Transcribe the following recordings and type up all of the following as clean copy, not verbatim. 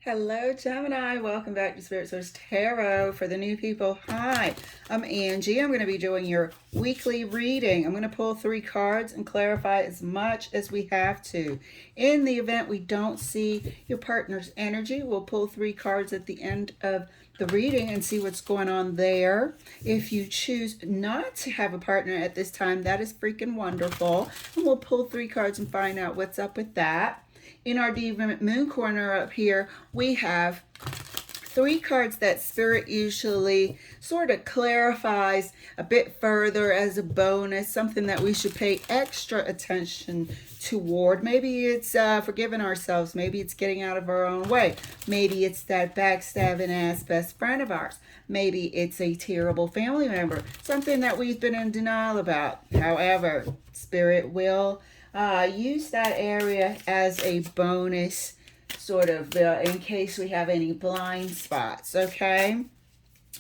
Hello, Gemini. Welcome back to Spirit Source Tarot. For the new people, hi, I'm Angie. I'm going to be doing your weekly reading. I'm going to pull 3 cards and clarify as much as we have to. In the event we don't see your partner's energy, we'll pull 3 cards at the end of the reading and see what's going on there. If you choose not to have a partner at this time, that is freaking wonderful. And we'll pull 3 cards and find out what's up with that. In our Deepening Moon corner up here, we have 3 cards that Spirit usually sort of clarifies a bit further as a bonus, something that we should pay extra attention toward. Maybe it's forgiving ourselves. Maybe it's getting out of our own way. Maybe it's that backstabbing ass best friend of ours. Maybe it's a terrible family member, something that we've been in denial about. However, Spirit will use that area as a bonus, sort of in case we have any blind spots, okay?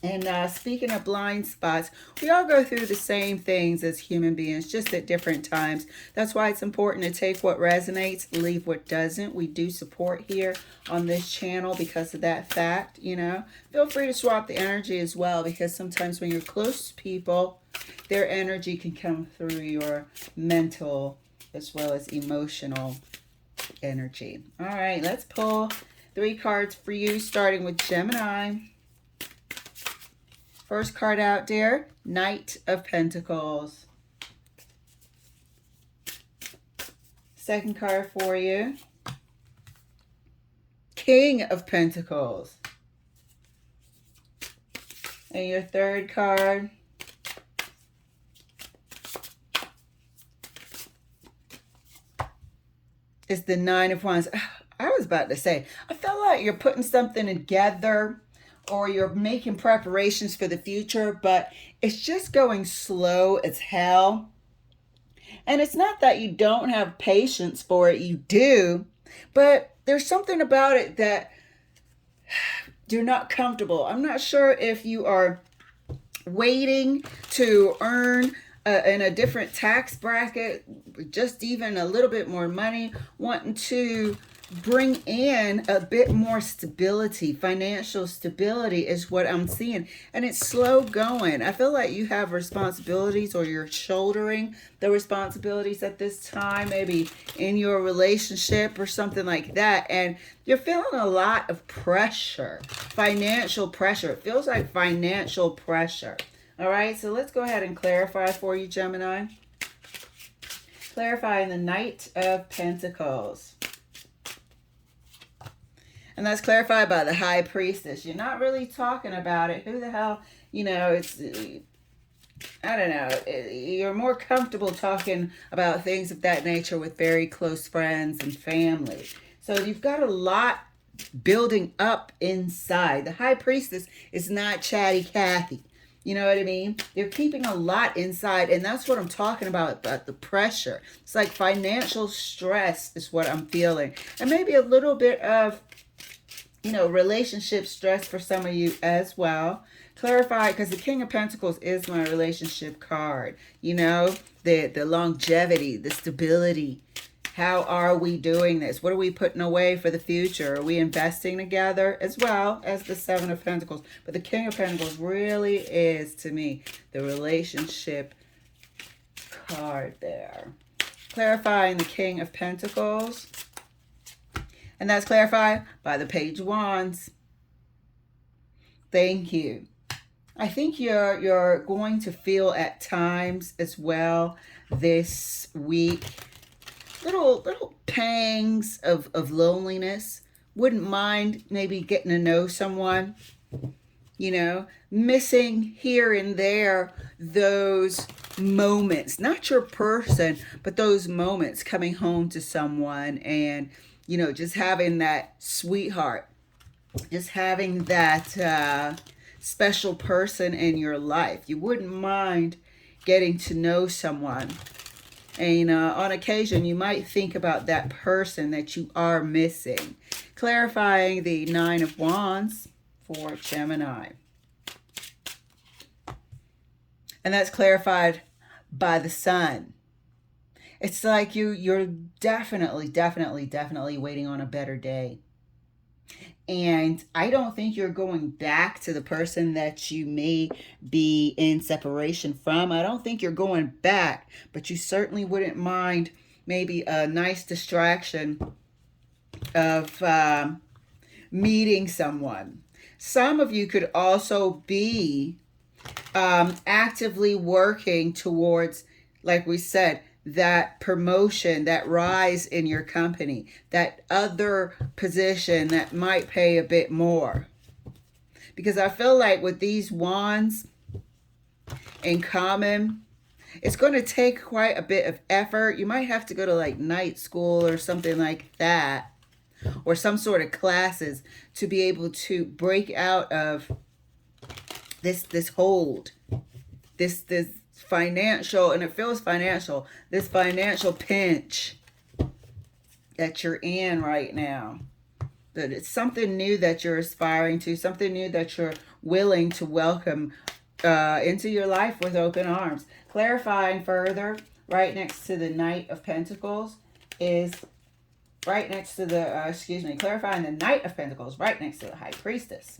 And speaking of blind spots, we all go through the same things as human beings, just at different times. That's why it's important to take what resonates, leave what doesn't. We do support here on this channel because of that fact, you know. Feel free to swap the energy as well, because sometimes when you're close to people, their energy can come through your mental as well as emotional energy. All right, let's pull 3 cards for you, starting with Gemini. First card out there, Knight of Pentacles. Second card for you, King of Pentacles. And your third card, is the Nine of Wands. I was about to say, I feel like you're putting something together or you're making preparations for the future, but it's just going slow as hell. And it's not that you don't have patience for it, you do, but there's something about it that you're not comfortable. I'm not sure if you are waiting to earn in a different tax bracket, just even a little bit more money, wanting to bring in a bit more stability. Financial stability is what I'm seeing, and it's slow going. I feel like you have responsibilities, or you're shouldering the responsibilities at this time, maybe in your relationship or something like that, and you're feeling a lot of pressure, financial pressure. It feels like financial pressure. All right, so let's go ahead and clarify for you, Gemini. Clarifying the Knight of Pentacles. And that's clarified by the High Priestess. You're not really talking about it. Who the hell, you know, it's, I don't know. You're more comfortable talking about things of that nature with very close friends and family. So you've got a lot building up inside. The High Priestess is not chatty Cathy. You know what I mean? They're keeping a lot inside, and that's what I'm talking about the pressure. It's like financial stress is what I'm feeling. And maybe a little bit of, you know, relationship stress for some of you as well. Clarify, because the King of Pentacles is my relationship card. You know, the longevity, the stability. How are we doing this? What are we putting away for the future? Are we investing together? As well as the Seven of Pentacles. But the King of Pentacles really is, to me, the relationship card there. Clarifying the King of Pentacles. And that's clarified by the Page of Wands. Thank you. I think you're going to feel at times as well this week little pangs of loneliness. Wouldn't mind maybe getting to know someone, you know, missing here and there those moments, not your person, but those moments, coming home to someone and, you know, just having that sweetheart, just having that special person in your life. You wouldn't mind getting to know someone. And on occasion, you might think about that person that you are missing. Clarifying the Nine of Wands for Gemini. And that's clarified by the Sun. It's like you're definitely waiting on a better day. And I don't think you're going back to the person that you may be in separation from. I don't think you're going back, but you certainly wouldn't mind maybe a nice distraction of meeting someone. Some of you could also be actively working towards, like we said, that promotion, that rise in your company, that other position that might pay a bit more. Because I feel like with these wands in common, it's going to take quite a bit of effort. You might have to go to like night school or something like that, or some sort of classes to be able to break out of this hold, this financial, and it feels financial, this financial pinch that you're in right now. That it's something new that you're aspiring to, something new that you're willing to welcome into your life with open arms. Clarifying further, right next to the Knight of Pentacles is right next to the, clarifying the Knight of Pentacles right next to the High Priestess.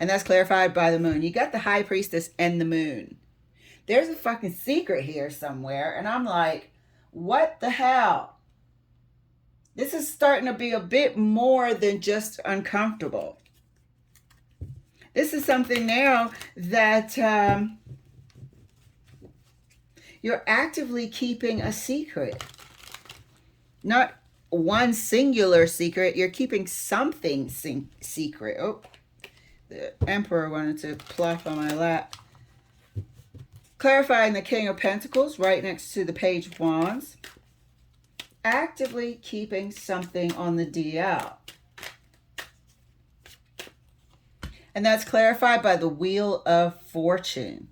And that's clarified by the moon. You got the High Priestess and the moon. There's a fucking secret here somewhere. And I'm like, what the hell? This is starting to be a bit more than just uncomfortable. This is something now that you're actively keeping a secret. Not one singular secret. You're keeping something secret. Oh, the Emperor wanted to plop on my lap. Clarifying the King of Pentacles right next to the Page of Wands. Actively keeping something on the DL. And that's clarified by the Wheel of Fortune.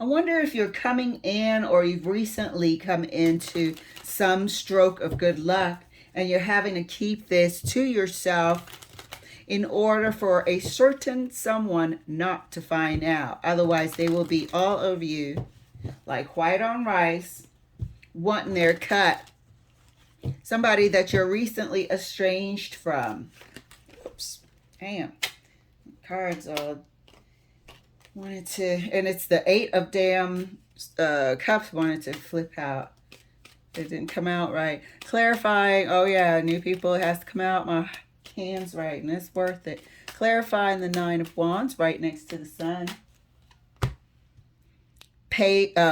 I wonder if you're coming in, or you've recently come into some stroke of good luck and you're having to keep this to yourself in order for a certain someone not to find out. Otherwise, they will be all over you like white on rice, wanting their cut. Somebody that you're recently estranged from. Oops. Damn. Cards all wanted to, and it's the Eight of Cups wanted to flip out. It didn't come out right. Clarifying, oh yeah, new people, it has to come out my hands right, and it's worth it. Clarifying the Nine of Wands right next to the Sun.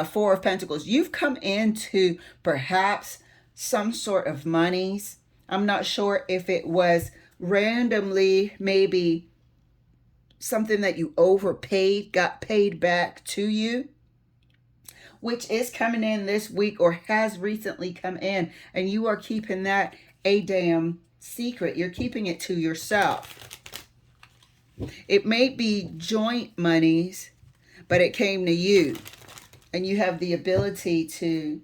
Four of Pentacles. You've come into perhaps some sort of monies. I'm not sure if it was randomly, maybe something that you overpaid, got paid back to you, which is coming in this week or has recently come in, and you are keeping that a damn secret. You're keeping it to yourself. It may be joint monies, but it came to you, and you have the ability to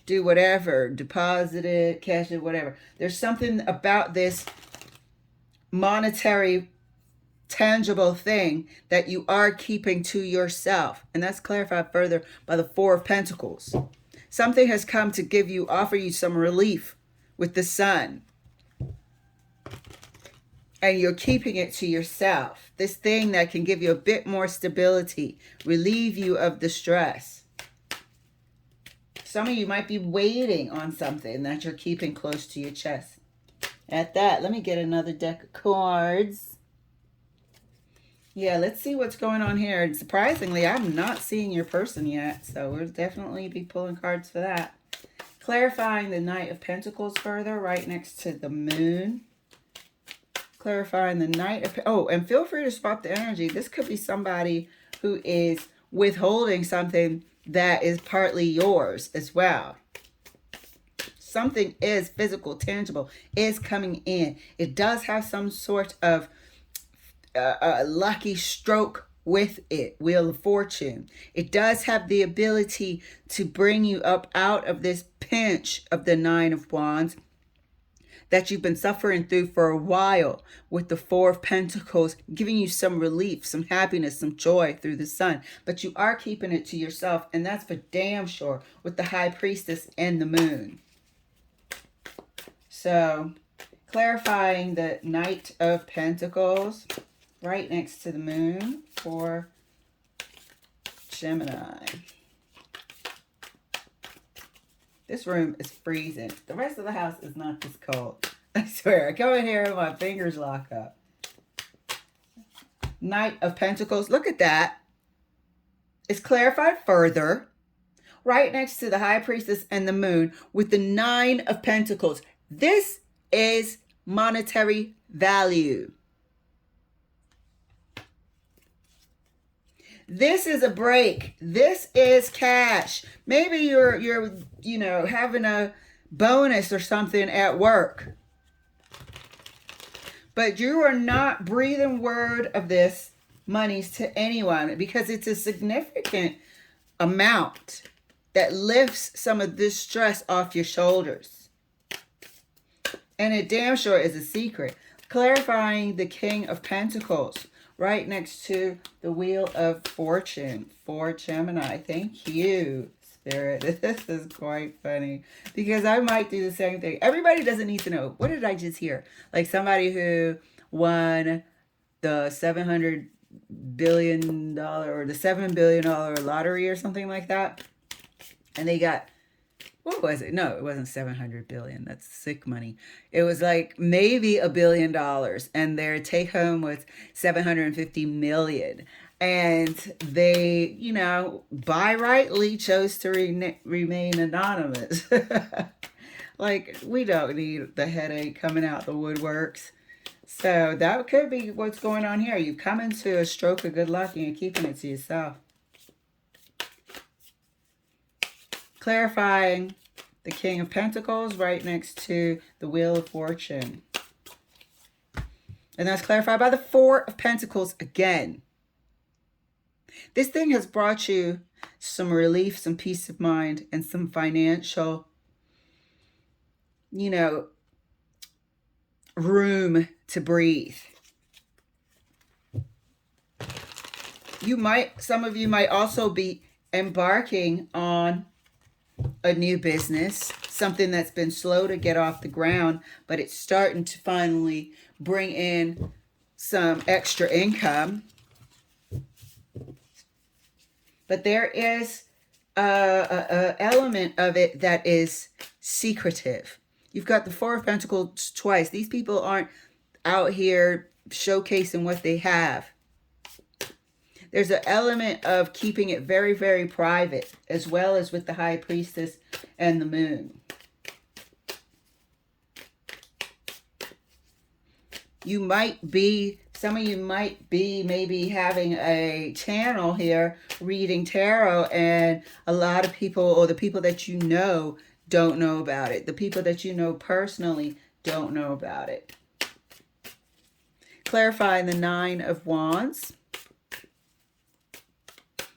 do whatever, deposit it, cash it, whatever. There's something about this monetary tangible thing that you are keeping to yourself, and that's clarified further by the Four of Pentacles. Something has come to offer you some relief with the Sun, and you're keeping it to yourself. This thing that can give you a bit more stability, relieve you of the stress. Some of you might be waiting on something that you're keeping close to your chest. At that, let me get another deck of cards. Yeah, let's see what's going on here. And surprisingly, I'm not seeing your person yet, so we'll definitely be pulling cards for that. Clarifying the Knight of Pentacles further, right next to the Moon. Clarifying the Knight of... Oh, and feel free to spot the energy. This could be somebody who is withholding something that is partly yours as well. Something is physical, tangible, is coming in. It does have some sort of a lucky stroke with it, Wheel of Fortune. It does have the ability to bring you up out of this pinch of the Nine of Wands that you've been suffering through for a while, with the Four of Pentacles giving you some relief, some happiness, some joy through the Sun. But you are keeping it to yourself, and that's for damn sure, with the High Priestess and the Moon. So clarifying the Knight of Pentacles right next to the moon for Gemini. This room is freezing. The rest of the house is not this cold. I swear, I go in here and my fingers lock up. Knight of Pentacles. Look at that. It's clarified further. Right next to the High Priestess and the Moon with the Nine of Pentacles. This is monetary value. This is a break. This is cash. Maybe you're you know, having a bonus or something at work. But you are not breathing word of this monies to anyone because it's a significant amount that lifts some of this stress off your shoulders. And it damn sure is a secret. Clarifying the King of Pentacles right next to the Wheel of Fortune for Gemini. Thank you, Spirit. This is quite funny because I might do the same thing. Everybody doesn't need to know. What did I just hear? Like somebody who won the $700 billion or the $7 billion lottery or something like that. And they got, what was it? No, it wasn't 700 billion. That's sick money. It was like maybe $1 billion. And their take home was 750 million. And they, you know, by rightly chose to remain anonymous. Like, we don't need the headache coming out the woodworks. So that could be what's going on here. You've come into a stroke of good luck and you're keeping it to yourself. Clarifying the King of Pentacles right next to the Wheel of Fortune. And that's clarified by the Four of Pentacles again. This thing has brought you some relief, some peace of mind, and some financial, you know, room to breathe. You might, some of you might also be embarking on a new business, something that's been slow to get off the ground, but it's starting to finally bring in some extra income. But there is a element of it that is secretive. You've got the Four of Pentacles twice. These people aren't out here showcasing what they have. There's an element of keeping it very, very private, as well as with the High Priestess and the Moon. You might be, some of you might be maybe having a channel here reading tarot, and a lot of people, or the people that you know, don't know about it. The people that you know personally don't know about it. Clarifying the Nine of Wands.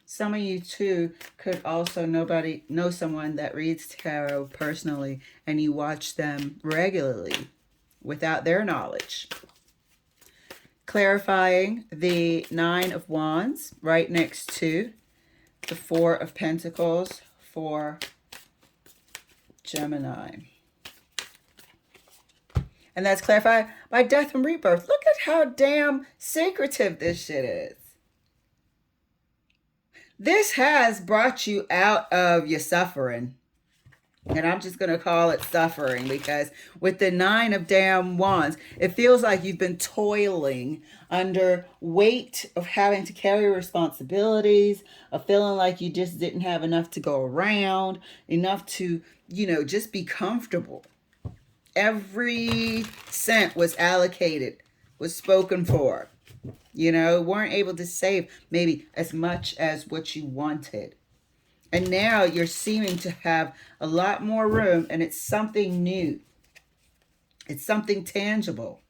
Some of you too could also know someone that reads tarot personally, and you watch them regularly without their knowledge. Clarifying the Nine of Wands right next to the Four of Pentacles for Gemini. And that's clarified by Death and Rebirth. Look at how damn secretive this shit is. This has brought you out of your suffering. And I'm just going to call it suffering, because with the Nine of damn Wands, it feels like you've been toiling under weight of having to carry responsibilities, of feeling like you just didn't have enough to go around, enough to, you know, just be comfortable. Every cent was allocated, was spoken for. You know, weren't able to save maybe as much as what you wanted. And now you're seeming to have a lot more room, and it's something new. It's something tangible.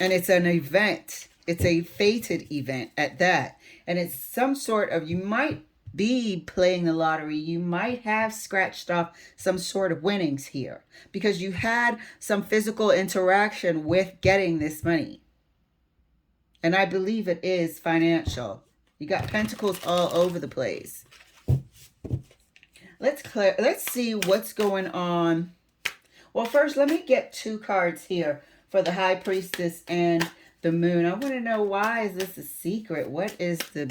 And it's an event. It's a fated event at that. And it's some sort of, you might be playing the lottery. You might have scratched off some sort of winnings here, because you had some physical interaction with getting this money. And I believe it is financial. You got pentacles all over the place. Let's see what's going on Well, first, let me get 2 cards here for the High Priestess and the Moon. I want to know, why is this a secret? What is the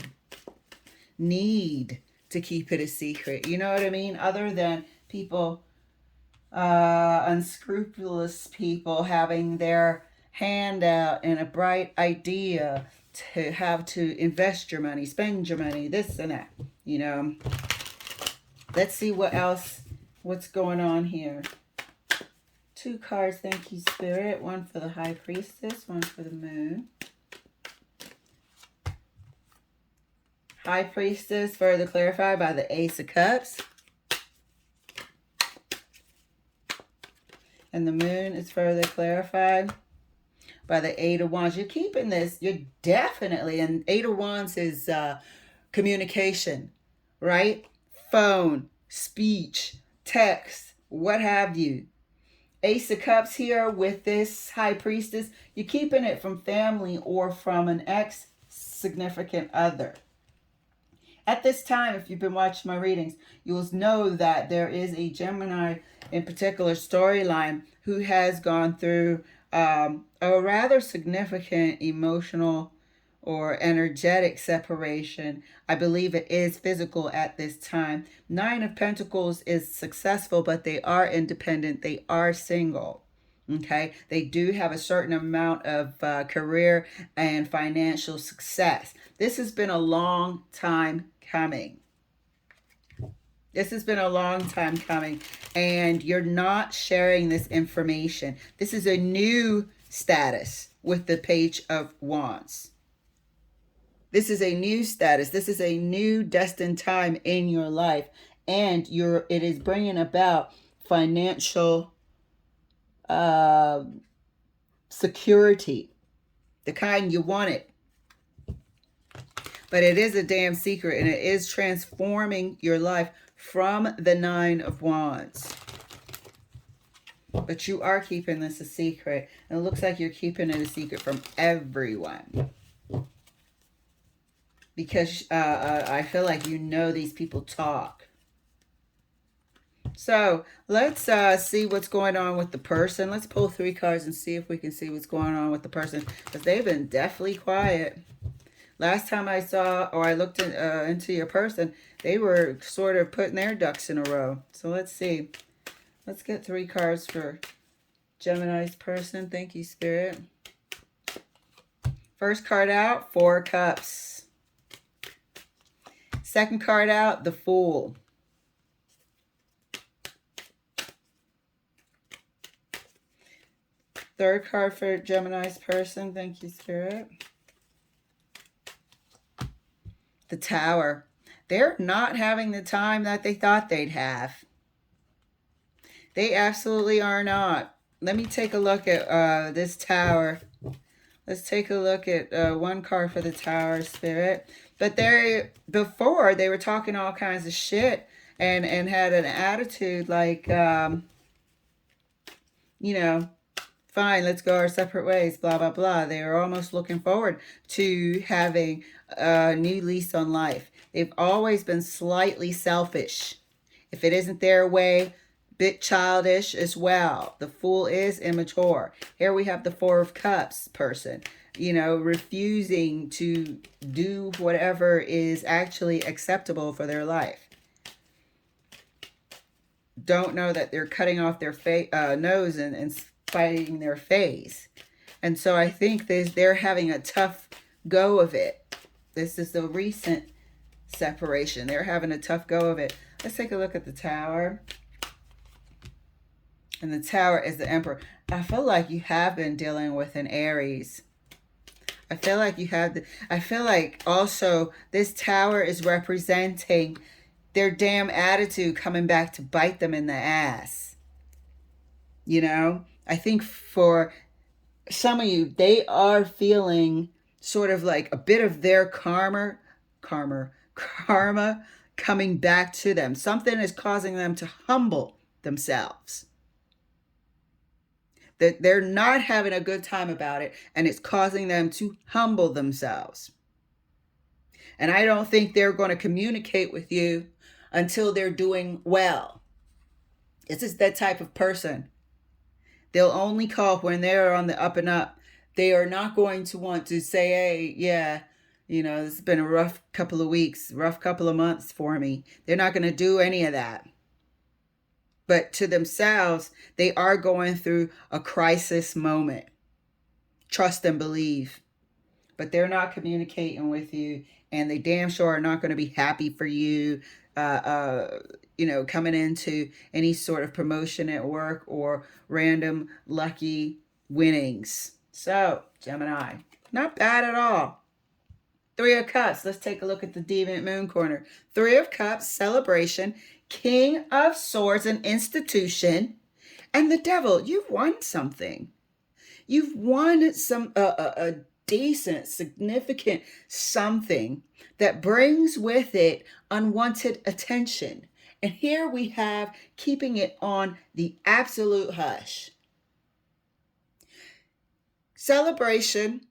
need to keep it a secret? You know what I mean? Other than people, unscrupulous people having their hand out and a bright idea to have to invest your money, spend your money, this and that. You know, let's see what's going on here. 2 cards, thank you, Spirit. One for the High Priestess, one for the Moon. High Priestess, further clarified by the Ace of Cups. And the Moon is further clarified by the Eight of Wands. You're keeping this. You're definitely, and Eight of Wands is communication, right? Phone, speech, text, what have you. Ace of Cups here with this High Priestess. You're keeping it from family or from an ex-significant other. At this time, if you've been watching my readings, you'll know that there is a Gemini in particular storyline who has gone through a rather significant emotional or energetic separation. I believe it is physical at this time. 9 of Pentacles is successful, but they are independent. They are single. Okay, they do have a certain amount of career and financial success. This has been a long time coming. This has been a long time coming, and you're not sharing this information. This is a new status with the Page of Wands. This is a new status. This is a new destined time in your life, and it is bringing about financial security, the kind you wanted. But it is a damn secret, and it is transforming your life from the 9 of Wands. But you are keeping this a secret, and it looks like you're keeping it a secret from everyone. Because I feel like you know these people talk. So let's see what's going on with the person. Let's pull 3 cards and see if we can see what's going on with the person. Because they've been deathly quiet. Last time I saw, or I looked into your person, they were sort of putting their ducks in a row. So let's see. Let's get 3 cards for Gemini's person. Thank you, Spirit. First card out, 4 Cups. Second card out, the Fool. Third card for Gemini's person. Thank you, Spirit. The Tower. They're not having the time that they thought they'd have. They absolutely are not. Let me take a look at this Tower. Let's take a look at one card for the Tower, Spirit. But before, they were talking all kinds of shit and had an attitude like, you know, fine, let's go our separate ways, blah, blah, blah. They were almost looking forward to having a new lease on life. They've always been slightly selfish. If it isn't their way, bit childish as well. The Fool is immature. Here we have the 4 of Cups person, you know, refusing to do whatever is actually acceptable for their life. Don't know that they're cutting off their nose and fighting their face. And so I think they're having a tough go of it. This is the recent separation. They're having a tough go of it. Let's take a look at the Tower. And the Tower is the Emperor. I feel like you have been dealing with an Aries. I feel like you have. I feel like also this Tower is representing their damn attitude coming back to bite them in the ass. You know? I think for some of you, they are feeling sort of like a bit of their karma coming back to them. Something is causing them to humble themselves. That they're not having a good time about it, and it's causing them to humble themselves. And I don't think they're going to communicate with you until they're doing well. This is that type of person. They'll only call when they're on the up and up. They are not going to want to say, hey, yeah, it's been a rough couple of weeks, rough couple of months for me. They're not going to do any of that. But to themselves, they are going through a crisis moment. Trust and believe. But they're not communicating with you, and they damn sure are not going to be happy for you, coming into any sort of promotion at work or random lucky winnings. So, Gemini, not bad at all. Three of Cups. Let's take a look at the Deviant Moon corner. Three of Cups, celebration. King of Swords, an institution. And the Devil, you've won something. You've won a decent, significant something that brings with it unwanted attention. And here we have keeping it on the absolute hush. Celebration,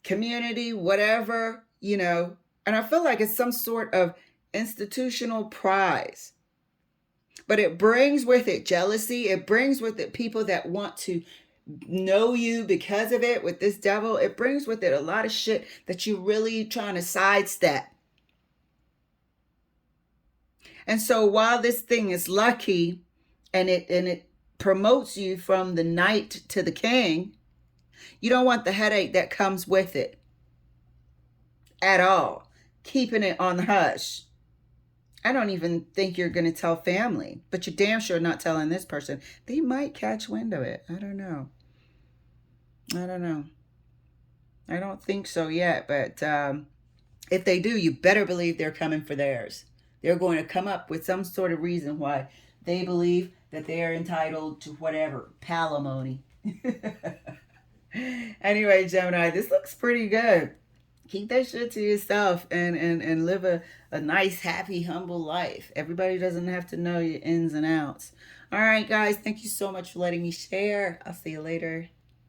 community, whatever, and I feel like it's some sort of institutional prize. But it brings with it jealousy. It brings with it people that want to know you because of it. With this Devil, it brings with it a lot of shit that you really trying to sidestep. And so while this thing is lucky and it promotes you from the knight to the king, you don't want the headache that comes with it at all. Keeping it on the hush. I don't even think you're going to tell family, but you're damn sure not telling this person. They might catch wind of it. I don't know. I don't think so yet, but if they do, you better believe they're coming for theirs. They're going to come up with some sort of reason why they believe that they are entitled to whatever, palimony. Anyway, Gemini, this looks pretty good. Keep that shit to yourself and live a nice, happy, humble life. Everybody doesn't have to know your ins and outs. All right, guys, thank you so much for letting me share. I'll see you later.